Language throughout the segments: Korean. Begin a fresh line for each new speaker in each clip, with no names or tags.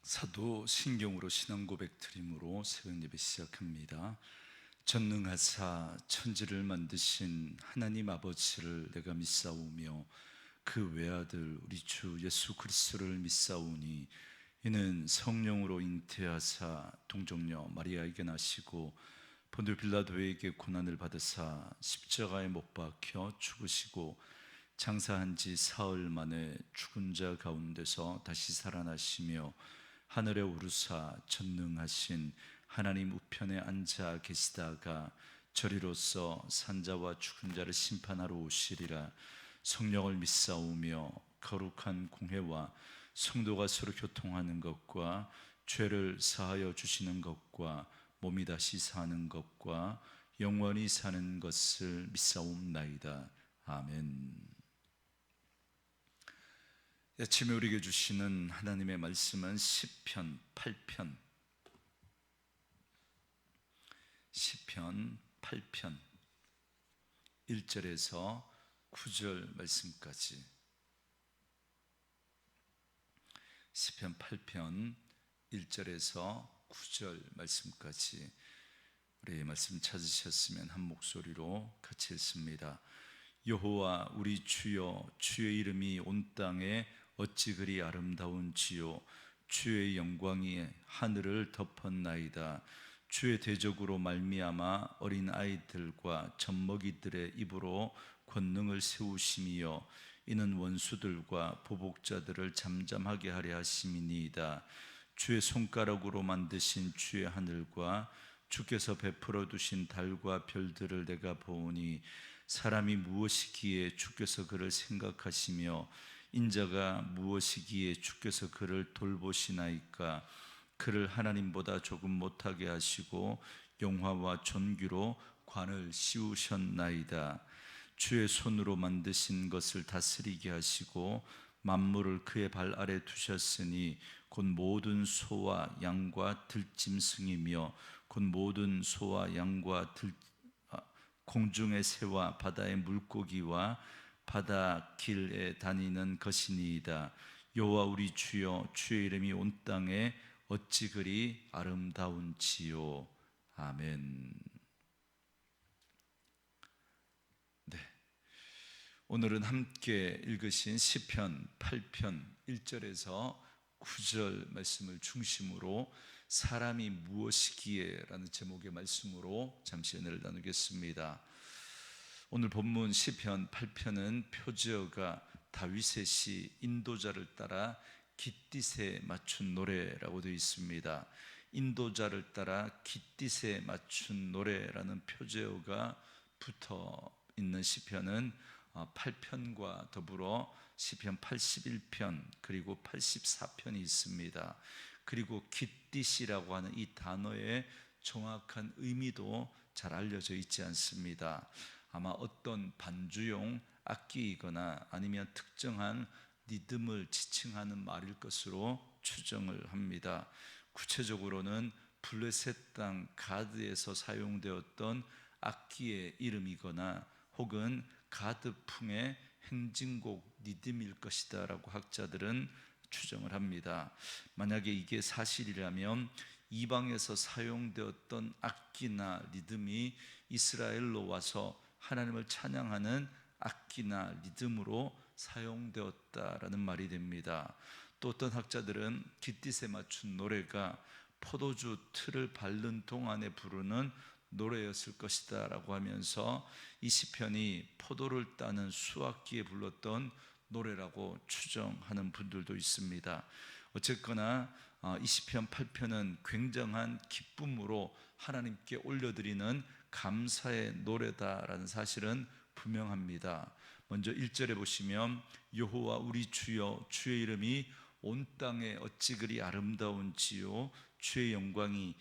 사도신경으로 신앙 고백 드림으로 새벽 예배 시작합니다. 전능하사 천지를 만드신 하나님 아버지를 내가 믿사오며 그 외아들 우리 주 예수 그리스도를 믿사오니 이는 성령으로 잉태하사 동정녀 마리아에게 나시고 본디오 빌라도에게 고난을 받으사 십자가에 못 박혀 죽으시고 장사한 지 사흘 만에 죽은 자 가운데서 다시 살아나시며 하늘에 오르사 전능하신 하나님 우편에 앉아 계시다가 저리로서 산자와 죽은 자를 심판하러 오시리라. 성령을 믿사오며 거룩한 공회와 성도가 서로 교통하는 것과 죄를 사하여 주시는 것과 몸이 다시 사는 것과 영원히 사는 것을 믿사옵나이다. 아멘. 아침에 우리에게 주시는 하나님의 말씀은 시편 8편 1절에서 9절 말씀까지. 시편 8편 1절에서 9절 말씀까지 우리 말씀 찾으셨으면 한 목소리로 같이 읽습니다. 여호와 우리 주여, 주의 이름이 온 땅에 어찌 그리 아름다운지요. 주의 영광이 하늘을 덮었나이다. 주의 대적으로 말미암아 어린 아이들과 젖먹이들의 입으로 권능을 세우심이요, 이는 원수들과 보복자들을 잠잠하게 하려 하심이니이다. 주의 손가락으로 만드신 주의 하늘과 주께서 베풀어 두신 달과 별들을 내가 보오니 사람이 무엇이기에 주께서 그를 생각하시며 인자가 무엇이기에 주께서 그를 돌보시나이까. 그를 하나님보다 조금 못하게 하시고 영화와 존귀로 관을 씌우셨나이다. 주의 손으로 만드신 것을 다스리게 하시고 만물을 그의 발 아래 두셨으니 곧 모든 소와 양과 들짐승이며 곧 모든 소와 양과 공중의 새와 바다의 물고기와 바다 길에 다니는 것이니이다. 여호와 우리 주여, 주의 이름이 온 땅에 어찌 그리 아름다운지요. 아멘. 네, 오늘은 함께 읽으신 시편 8편 1절에서 9절 말씀을 중심으로 사람이 무엇이기에 라는 제목의 말씀으로 잠시 은혜를 나누겠습니다. 오늘 본문 시편 8편은 표지어가 다윗의 시 인도자를 따라 깃딧에 맞춘 노래라고 되어 있습니다. 인도자를 따라 깃딧에 맞춘 노래라는 표지어가 붙어 있는 시편은 8편과 더불어 시편 81편 그리고 84편이 있습니다. 그리고 깃딧이라고 하는 이 단어의 정확한 의미도 잘 알려져 있지 않습니다. 아마 어떤 반주용 악기이거나 아니면 특정한 리듬을 지칭하는 말일 것으로 추정을 합니다. 구체적으로는 블레셋 땅 가드에서 사용되었던 악기의 이름이거나 혹은 가드풍의 행진곡 리듬일 것이다 라고 학자들은 추정을 합니다. 만약에 이게 사실이라면 이방에서 사용되었던 악기나 리듬이 이스라엘로 와서 하나님을 찬양하는 악기나 리듬으로 사용되었다라는 말이 됩니다. 또 어떤 학자들은 깃딧에 맞춘 노래가 포도주 틀을 밟는 동안에 부르는 노래였을 것이다 라고 하면서 이 시편이 포도를 따는 수확기에 불렀던 노래라고 추정하는 분들도 있습니다. 어쨌거나 이 시편 8편은 굉장한 기쁨으로 하나님께 올려드리는 감사의 노래다라는 사실은 분명합니다. 먼저 1절에 보시면 여호와 우리 주여, 주의 이름이 온 땅에 어찌 그리 아름다운지요, 주의 영광이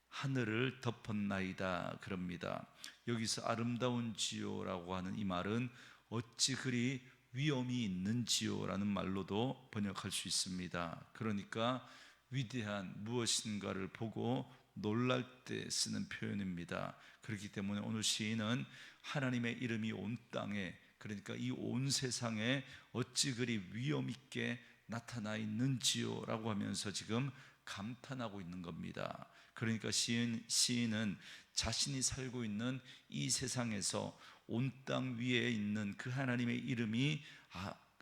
하늘을 덮었나이다 그럽니다. 여기서 아름다운지요라고 하는 이 말은 어찌 그리 위엄이 있는지요 라는 말로도 번역할 수 있습니다. 그러니까 위대한 무엇인가를 보고 놀랄 때 쓰는 표현입니다. 그렇기 때문에 오늘 시인은 하나님의 이름이 온 땅에, 그러니까 이 온 세상에 어찌 그리 위엄 있게 나타나 있는지요? 라고 하면서 지금 감탄하고 있는 겁니다. 그러니까 시인은 자신이 살고 있는 이 세상에서 온 땅 위에 있는 그 하나님의 이름이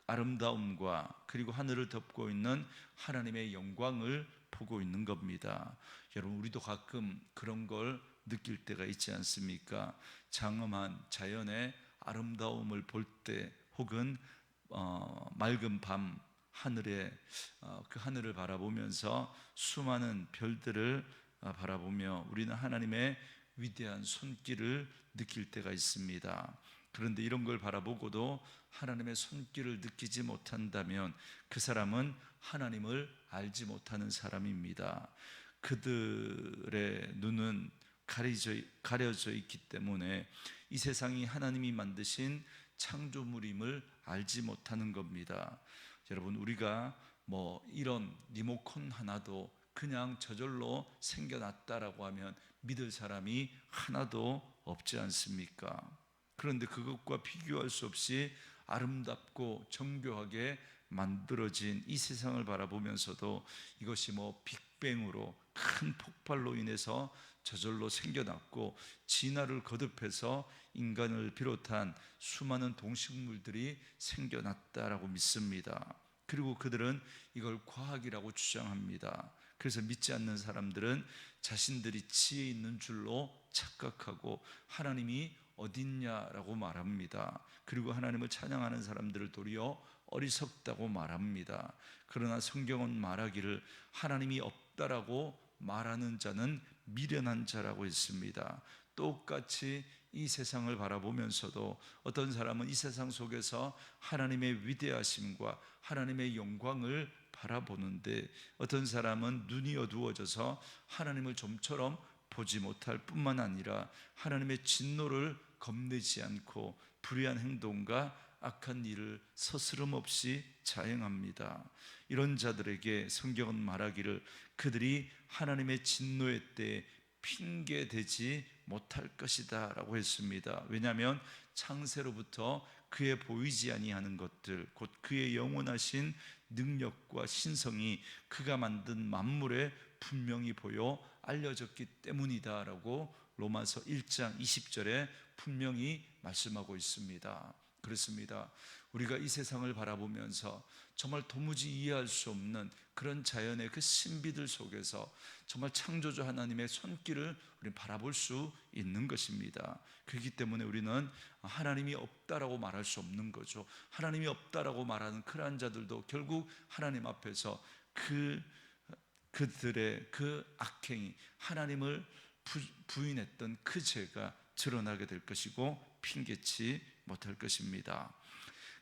아름다움과 그리고 하늘을 덮고 있는 하나님의 영광을 보고 있는 겁니다. 여러분, 우리도 가끔 그런 걸 느낄 때가 있지 않습니까? 장엄한 자연의 아름다움을 볼 때, 혹은 맑은 밤 하늘에 그 하늘을 바라보면서 수많은 별들을 바라보며 우리는 하나님의 위대한 손길을 느낄 때가 있습니다. 그런데 이런 걸 바라보고도 하나님의 손길을 느끼지 못한다면 그 사람은 하나님을 알지 못하는 사람입니다. 그들의 눈은 가려져 있기 때문에 이 세상이 하나님이 만드신 창조물임을 알지 못하는 겁니다. 여러분, 우리가 이런 리모컨 하나도 그냥 저절로 생겨났다라고 하면 믿을 사람이 하나도 없지 않습니까? 그런데 그것과 비교할 수 없이 아름답고 정교하게 만들어진 이 세상을 바라보면서도 이것이 빅뱅으로 큰 폭발로 인해서 저절로 생겨났고 진화를 거듭해서 인간을 비롯한 수많은 동식물들이 생겨났다라고 믿습니다. 그리고 그들은 이걸 과학이라고 주장합니다. 그래서 믿지 않는 사람들은 자신들이 지혜 있는 줄로 착각하고 하나님이 어딨냐라고 말합니다. 그리고 하나님을 찬양하는 사람들을 도리어 어리석다고 말합니다. 그러나 성경은 말하기를 하나님이 없다라고 말하는 자는 미련한 자라고 했습니다. 똑같이 이 세상을 바라보면서도 어떤 사람은 이 세상 속에서 하나님의 위대하심과 하나님의 영광을 바라보는데, 어떤 사람은 눈이 어두워져서 하나님을 좀처럼 보지 못할 뿐만 아니라 하나님의 진노를 겁내지 않고 불의한 행동과 악한 일을 서스럼 없이 자행합니다. 이런 자들에게 성경은 말하기를 그들이 하나님의 진노의 때에 핑계대지 못할 것이다 라고 했습니다. 왜냐하면 창세로부터 그의 보이지 아니하는 것들, 곧 그의 영원하신 능력과 신성이 그가 만든 만물에 분명히 보여 알려졌기 때문이다 라고 로마서 1장 20절에 분명히 말씀하고 있습니다. 그렇습니다. 우리가 이 세상을 바라보면서 정말 도무지 이해할 수 없는 그런 자연의 그 신비들 속에서 정말 창조주 하나님의 손길을 우리는 바라볼 수 있는 것입니다. 그렇기 때문에 우리는 하나님이 없다라고 말할 수 없는 거죠. 하나님이 없다라고 말하는 그러한 자들도 결국 하나님 앞에서 그들의 그 악행이, 하나님을 부인했던 그 죄가 드러나게 될 것이고 핑계치 못할 것입니다.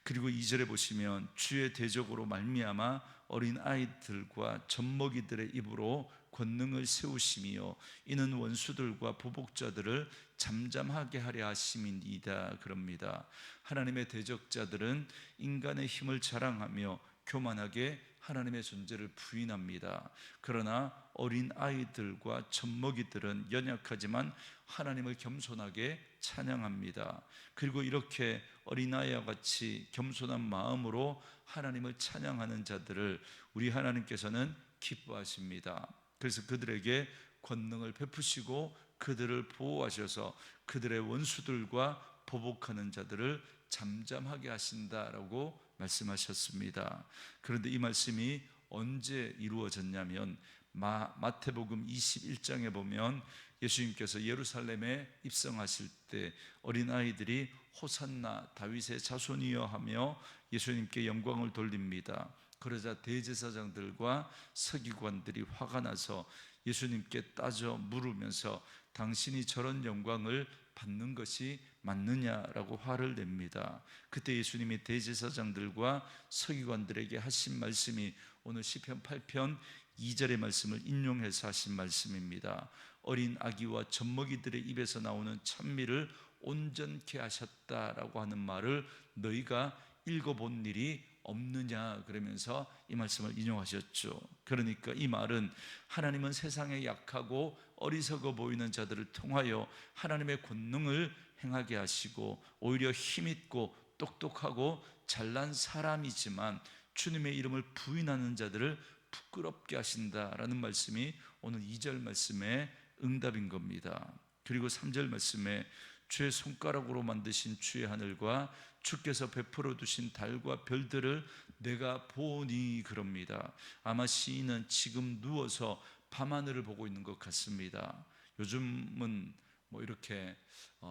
그리고 2절에 보시면 주의 대적으로 말미암아 어린 아이들과 젖먹이들의 입으로 권능을 세우심이요 이는 원수들과 보복자들을 잠잠하게 하려 하심이니이다 그럽니다. 하나님의 대적자들은 인간의 힘을 자랑하며 교만하게 하나님의 존재를 부인합니다. 그러나 어린 아이들과 젖먹이들은 연약하지만 하나님을 겸손하게 찬양합니다. 그리고 이렇게 어린아이와 같이 겸손한 마음으로 하나님을 찬양하는 자들을 우리 하나님께서는 기뻐하십니다. 그래서 그들에게 권능을 베푸시고 그들을 보호하셔서 그들의 원수들과 보복하는 자들을 잠잠하게 하신다라고 말씀하셨습니다. 그런데 이 말씀이 언제 이루어졌냐면 마태복음 21장에 보면 예수님께서 예루살렘에 입성하실 때 어린아이들이 호산나 다윗의 자손이여 하며 예수님께 영광을 돌립니다. 그러자 대제사장들과 서기관들이 화가 나서 예수님께 따져 물으면서 당신이 저런 영광을 받는 것이 맞느냐라고 화를 냅니다. 그때 예수님이 대제사장들과 서기관들에게 하신 말씀이 오늘 시편 8편 2절의 말씀을 인용해서 하신 말씀입니다. 어린 아기와 젖먹이들의 입에서 나오는 찬미를 온전케 하셨다라고 하는 말을 너희가 읽어본 일이 없느냐 그러면서 이 말씀을 인용하셨죠. 그러니까 이 말은 하나님은 세상에 약하고 어리석어 보이는 자들을 통하여 하나님의 권능을 행하게 하시고 오히려 힘있고 똑똑하고 잘난 사람이지만 주님의 이름을 부인하는 자들을 부끄럽게 하신다라는 말씀이 오늘 2절 말씀의 응답인 겁니다. 그리고 3절 말씀에 주의 손가락으로 만드신 주의 하늘과 주께서 베풀어 두신 달과 별들을 내가 보니 그럽니다. 아마 시인은 지금 누워서 밤하늘을 보고 있는 것 같습니다. 요즘은 뭐 이렇게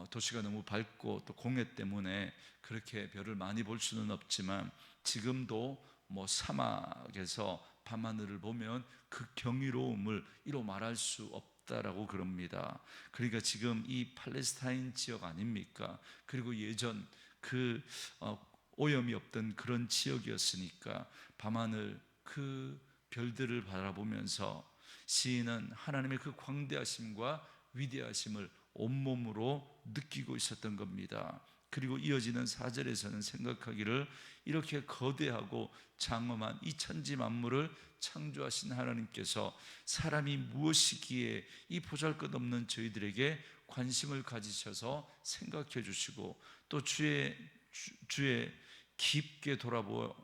도시가 너무 밝고 또 공해 때문에 그렇게 별을 많이 볼 수는 없지만 지금도 뭐 사막에서 밤하늘을 보면 그 경이로움을 이로 말할 수 없다라고 그럽니다. 그러니까 지금 이 팔레스타인 지역 아닙니까? 그리고 예전 그 오염이 없던 그런 지역이었으니까 밤하늘 그 별들을 바라보면서 시인은 하나님의 그 광대하심과 위대하심을 온몸으로 느끼고 있었던 겁니다. 그리고 이어지는 4절에서는 생각하기를 이렇게 거대하고 장엄한 이 천지 만물을 창조하신 하나님께서 사람이 무엇이기에 이 보잘것없는 저희들에게 관심을 가지셔서 생각해 주시고 또 주의 깊게 돌아보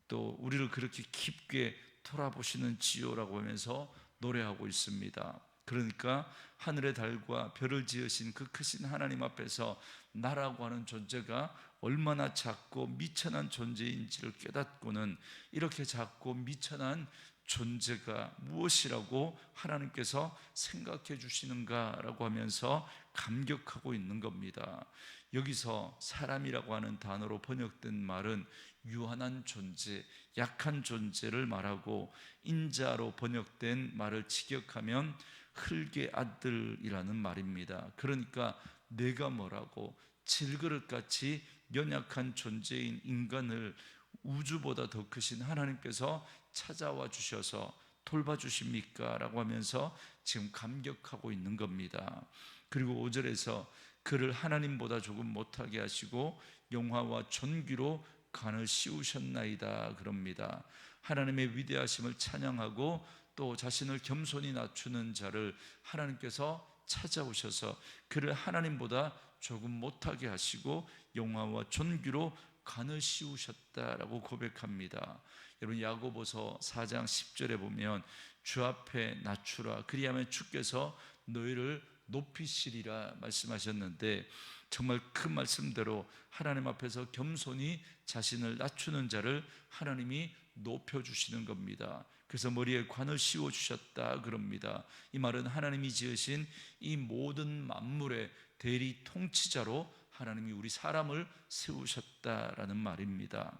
또 우리를 그렇게 깊게 돌아보시는 지요라고 하면서 노래하고 있습니다. 그러니까 하늘의 달과 별을 지으신 그 크신 하나님 앞에서 나라고 하는 존재가 얼마나 작고 미천한 존재인지를 깨닫고는 이렇게 작고 미천한 존재가 무엇이라고 하나님께서 생각해 주시는가라고 하면서 감격하고 있는 겁니다. 여기서 사람이라고 하는 단어로 번역된 말은 유한한 존재, 약한 존재를 말하고 인자로 번역된 말을 직역하면 흙의 아들이라는 말입니다. 그러니까 내가 뭐라고 질그릇같이 연약한 존재인 인간을 우주보다 더 크신 하나님께서 찾아와 주셔서 돌봐주십니까? 라고 하면서 지금 감격하고 있는 겁니다. 그리고 5절에서 그를 하나님보다 조금 못하게 하시고 영화와 존귀로 간을 씌우셨나이다 그럽니다. 하나님의 위대하심을 찬양하고 또 자신을 겸손히 낮추는 자를 하나님께서 찾아오셔서 그를 하나님보다 조금 못하게 하시고 영화와 존귀로 간을 씌우셨다라고 고백합니다. 여러분 야고보서 4장 10절에 보면 주 앞에 낮추라 그리하면 주께서 너희를 높이시리라 말씀하셨는데 정말 그 말씀대로 하나님 앞에서 겸손히 자신을 낮추는 자를 하나님이 높여주시는 겁니다. 그래서 머리에 관을 씌워주셨다 그럽니다. 이 말은 하나님이 지으신 이 모든 만물의 대리 통치자로 하나님이 우리 사람을 세우셨다라는 말입니다.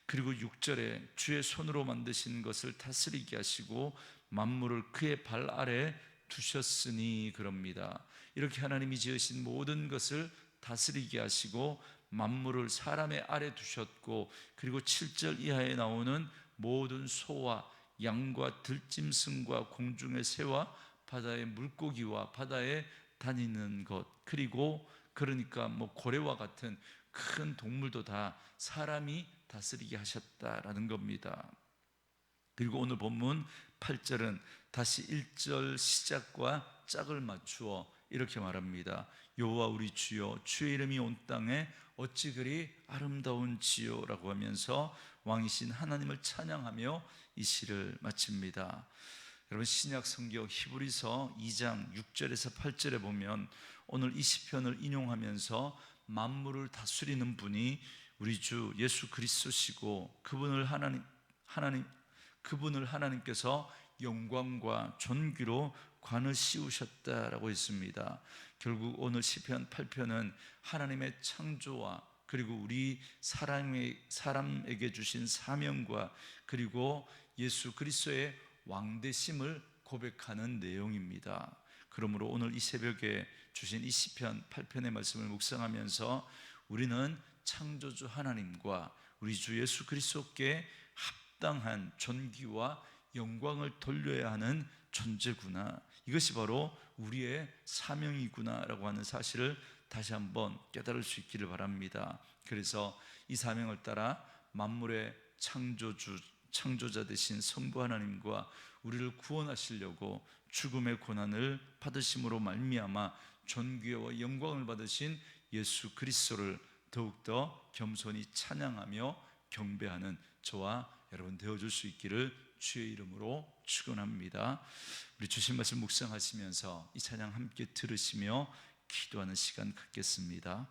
그리고 6절에 주의 손으로 만드신 것을 다스리게 하시고 만물을 그의 발 아래 두셨으니 그럽니다. 이렇게 하나님이 지으신 모든 것을 다스리게 하시고 만물을 사람의 아래 두셨고 그리고 7절 이하에 나오는 모든 소와 양과 들짐승과 공중의 새와 바다의 물고기와 바다에 다니는 것 그리고 그러니까 뭐 고래와 같은 큰 동물도 다 사람이 다스리게 하셨다라는 겁니다. 그리고 오늘 본문 8절은 다시 1절 시작과 짝을 맞추어 이렇게 말합니다. 여호와 우리 주여 주의 이름이 온 땅에 어찌 그리 아름다운지요 라고 하면서 왕이신 하나님을 찬양하며 이 시를 마칩니다. 여러분 신약 성경 히브리서 2장 6절에서 8절에 보면 오늘 이 시편을 인용하면서 만물을 다스리는 분이 우리 주 예수 그리스도시고 그분을 하나님께서 영광과 존귀로 관을 씌우셨다라고 했습니다. 결국 오늘 시편 8편은 하나님의 창조와 그리고 우리 사람에게 주신 사명과 그리고 예수 그리스도의 왕되심을 고백하는 내용입니다. 그러므로 오늘 이 새벽에 주신 이 시편 8편의 말씀을 묵상하면서 우리는 창조주 하나님과 우리 주 예수 그리스도께 합당한 존귀와 영광을 돌려야 하는 존재구나, 이것이 바로 우리의 사명이구나라고 하는 사실을 다시 한번 깨달을 수 있기를 바랍니다. 그래서 이 사명을 따라 만물의 창조자 되신 성부 하나님과 우리를 구원하시려고 죽음의 고난을 받으심으로 말미암아 존귀와 영광을 받으신 예수 그리스도를 더욱더 겸손히 찬양하며 경배하는 저와 여러분 되어줄 수 있기를 주의 이름으로 축원합니다. 우리 주신 말씀 묵상하시면서 이 찬양 함께 들으시며 기도하는 시간 갖겠습니다.